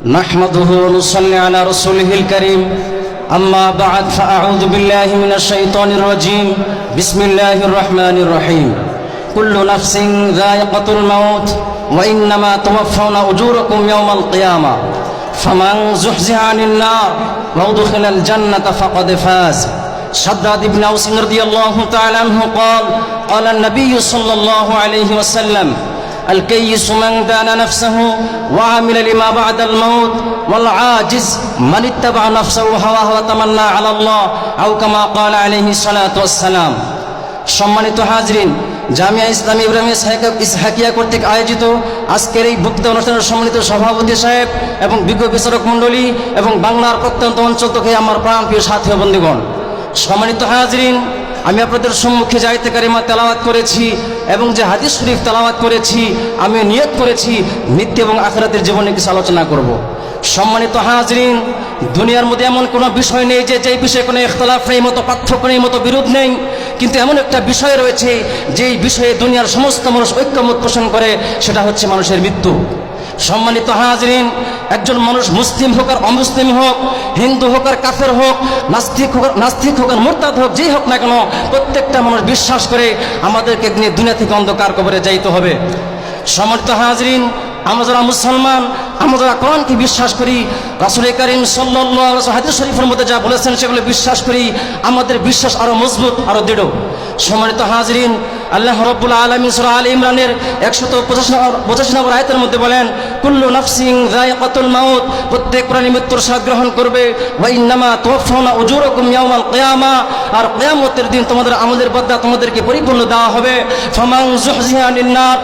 نحمده ونصلي على رسوله الكريم أما بعد فأعوذ بالله من الشيطان الرجيم بسم الله الرحمن الرحيم كل نفس ذائقة الموت وإنما توفون أجوركم يوم القيامة فمن زحزح عن النار وأدخل الجنة فقد فاز شداد بن أوس رضي الله تعالى عنه قال النبي صلى الله عليه وسلم الكيس من دان نفسه وعمل لما بعد الموت والعاجز من اتبع نفسه هواه وتمنى على الله أو كما قال عليه الصلاة والسلام। সম্মানিত হাজরিন, জামিয়া ইসলামী ইব্রাহিম ইসহাকিয়া কর্তৃক আয়োজিত আজকের এই বক্তৃতা অনুষ্ঠানের সম্মানিত সভাপতি সাহেব এবং বিজ্ঞ বিচারক মণ্ডলী এবং বাংলার প্রত্যন্ত অঞ্চল থেকে আমার প্রাণপ্রিয় সাথী ও বন্ধুগণ, সম্মানিত হাজরিন, আমি আপনাদের সম্মুখে যে আয়াতে কারিমা তেলাওয়াত করেছি এবং যে হাদিস শরীফ তেলাওয়াত করেছি, আমি নিয়ত করেছি মৃত্যু এবং আখিরাতের জীবনে কিছু আলোচনা করব। সম্মানিত হাজরিন, দুনিয়ার মধ্যে এমন কোনো বিষয় নেই যে বিষয়ে কোনো ইখতিলাফ নেই, মতো পার্থক্য নেই, মতো বিরোধ নেই, কিন্তু এমন একটা বিষয় রয়েছে যেই বিষয়ে দুনিয়ার সমস্ত মানুষ ঐক্যমত পোষণ করে, সেটা হচ্ছে মানুষের মৃত্যু। সম্মানিত হাজরিন, একজন মানুষ মুসলিম হোক আর অমুসলিম হোক, হিন্দু হোক আর কাফের হোক, নাস্তিক হোক আর মুরতাদ হোক, যেই হোক না কেন, প্রত্যেকটা মানুষ বিশ্বাস করে আমাদেরকে দুনিয়া থেকে অন্ধকার কবরে যাইতে হবে। সম্মানিত হাজরিন, আমরা যারা মুসলমান, আমরা যারা কোরআনকে বিশ্বাস করি, রাসূল কারীম সাল্লাল্লাহু আলাইহি ওয়াসাল্লাম হাদিস শরীফের মধ্যে যা বলেছেন সেগুলো বিশ্বাস করি, আমাদের বিশ্বাস আরো মজবুত, আরো দৃঢ়। সম্মানিত হাজরিন, আল্লাহ রাব্বুল আলামিন সূরা আলে ইমরানের 185 নম্বর আয়াতের মধ্যে বলেন, কুল্লু নাফসিন যায়িকাতুল মাউত, প্রত্যেক প্রাণী মৃত্যুর স্বাদ গ্রহণ করবে। ওয়া ইন্নামা তুওয়াফাউনা উজুরাকুম ইয়াওমাল কিয়ামা, আর কিয়ামতের দিন তোমাদের আমলের বদলা তোমাদেরকে পরিপূর্ণ দেওয়া হবে। ফামান যুহজিহা আনিন নার,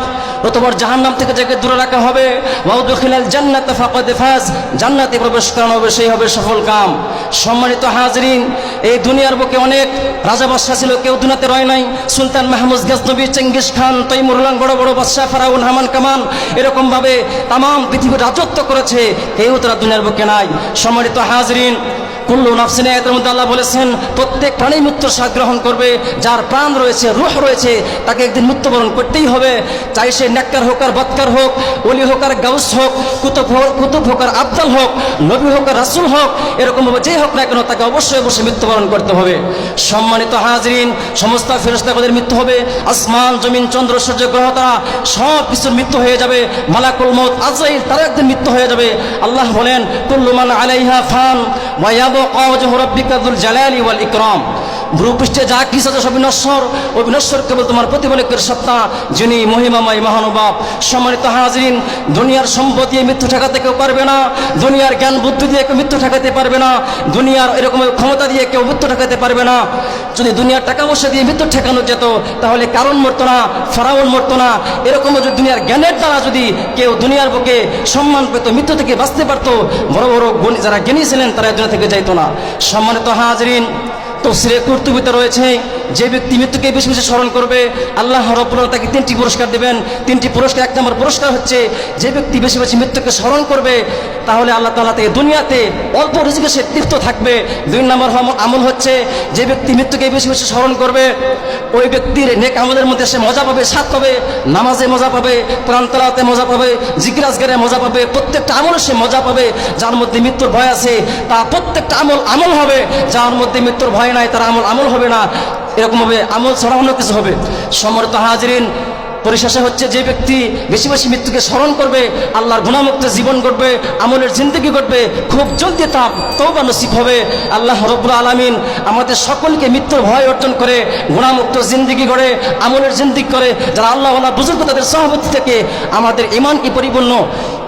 অতঃপর জাহান্নাম থেকে যাকে দূরে রাখা হবে। ওয়া উদখিলাল জান্নাতা ফাকাদ ফাজ, জান্নাতে প্রবেশ করানো হবে, সেই হবে সফল কাম। সম্মানিত হাজরিন, এই দুনিয়ার বুকে অনেক রাজা বাদশা ছিল, কেউ দুনিয়াতে রয় নাই। সুলতান মাহমুদ গজনবী, চেঙ্গিস খান, তৈমুরুল্লাহ, বড় বড় বাদশা, ফেরাউন, হামান, কামান, এরকম ভাবে তাম পৃথিবীর রাজত্ব করেছে, কেউ তারা দুনিয়ার বুকে নাই। সম্মানিত হাজরিন, কুল্লু নাফসিন, এর মধ্যে আল্লাহ বলেছেন প্রত্যেক প্রাণী মৃত্যুর স্বাদ গ্রহণ করবে। যার প্রাণ রয়েছে, রূহ রয়েছে, তাকে একদিন মৃত্যুবরণ করতেই হবে। চাই সে নেককার হোক আর বদকার হোক, ওলি হোক আর গাউস হোক, কুতুব হোক আর আবদাল হোক, নবী হোক আর রাসূল হোক, এরকম ভাবে যেই হোক না কেন, তাকে অবশ্যই মৃত্যুবরণ করতে হবে। সম্মানিত হাজরিন, সমস্ত ফেরেশতাদের মৃত্যু হবে, আসমান, জমিন, চন্দ্র, সূর্য, গ্রহ, তারা সব কিছুর মৃত্যু হয়ে যাবে। মালাকুল মউত আজরাইল, তারা একদিন মৃত্যু হয়ে যাবে। আল্লাহ বলেন, কুল্লু মান আলাইহা ফান ওয়া ইয়াবকা ওয়াজহু রাব্বিকা যুল জালালি ওয়াল ইকরাম, ভূপৃষ্ঠে যা কিছু আছে সব বিনশ্বর, ওই বিনশ্বর কেবল তোমার প্রতিপালকের সত্তা, যিনি মহিমাময় মহানুভব। সম্মানিত হাজরিন, দুনিয়ার সম্পদ দিয়ে মৃত্যু ঠেকাতে কেউ পারবে না, দুনিয়ার জ্ঞান বুদ্ধি দিয়ে কেউ মৃত্যু ঠেকাতে পারবে না, দুনিয়ার এরকম ক্ষমতা দিয়ে কেউ মৃত্যু ঠেকাতে পারবে না। যদি দুনিয়ার টাকা পয়সা দিয়ে মৃত্যু ঠেকানো যেত, তাহলে কারণ মরতো না, ফেরাউন মরতো না। এরকম যদি দুনিয়ার জ্ঞানের দ্বারা যদি কেউ দুনিয়ার বুকে সম্মান পেত, মৃত্যু থেকে বাঁচতে পারতো, বড় বড় যারা জ্ঞানী ছিলেন তারা দুনিয়া থেকে যাইতো না। সম্মানিত হাজরিন, তাফসীরে কুরতুবীতে রয়েছে, যে ব্যক্তি মৃত্যুকে বেশি বেশি স্মরণ করবে, আল্লাহ রাব্বুল আলামিন তাকে 3টি পুরস্কার দেবেন। 3টি পুরস্কার, 1 নম্বর পুরস্কার হচ্ছে, যে ব্যক্তি বেশি বেশি মৃত্যুকে স্মরণ করবে, তাহলে আল্লাহ তাআলা তাকে দুনিয়াতে অল্প রিজিকে সে তৃপ্ত থাকবে। 2 নম্বর আমল হচ্ছে, যে ব্যক্তি মৃত্যুকে বেশি বেশি স্মরণ করবে, ওই ব্যক্তির নেক আমলের মধ্যে সে মজা পাবে, স্বাদ পাবে। নামাজে মজা পাবে, কোরআন তেলাওয়াতে মজা পাবে, জিকির আজকারে মজা পাবে, প্রত্যেকটা আমলে সে মজা পাবে। যার মধ্যে মৃত্যুর ভয় আছে, তার প্রত্যেকটা আমল হবে। যার মধ্যে মৃত্যুর ভয় নাই, তার আমল হবে না। এরকম ভাবে আমল ছাড়া অন্য কিছু হবে। সম্মানিত হাজরিন, পরিশেষে হচ্ছে, যে ব্যক্তি বেশি বেশি মৃত্যুকে স্মরণ করবে, আল্লাহর গুনাহমুক্ত জীবন গড়বে, আমলের জিন্দেগি গড়বে, খুব জলদি তার তওবা নসিব হবে। আল্লাহ রাব্বুল আলামিন আমাদের সকলকে মৃত্যুর ভয় অর্জন করে গুনাহমুক্ত জিন্দেগি গড়ে, আমলের জিন্দেগি করে, যারা আল্লাহ ওয়ালা বুজুর্গ তাদের সহবত থেকে আমাদের ঈমানকে পরিপূর্ণ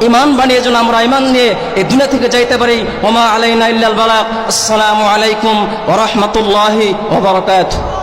ঈমান বানিয়ে যেন আমরা ঈমান নিয়ে এই দুনিয়া থেকে যাইতে পারি। ওয়া মা আলাইনা ইল্লাল বালাগ। আসসালামু আলাইকুম ওয়া রাহমাতুল্লাহি ওয়া বারাকাতুহু।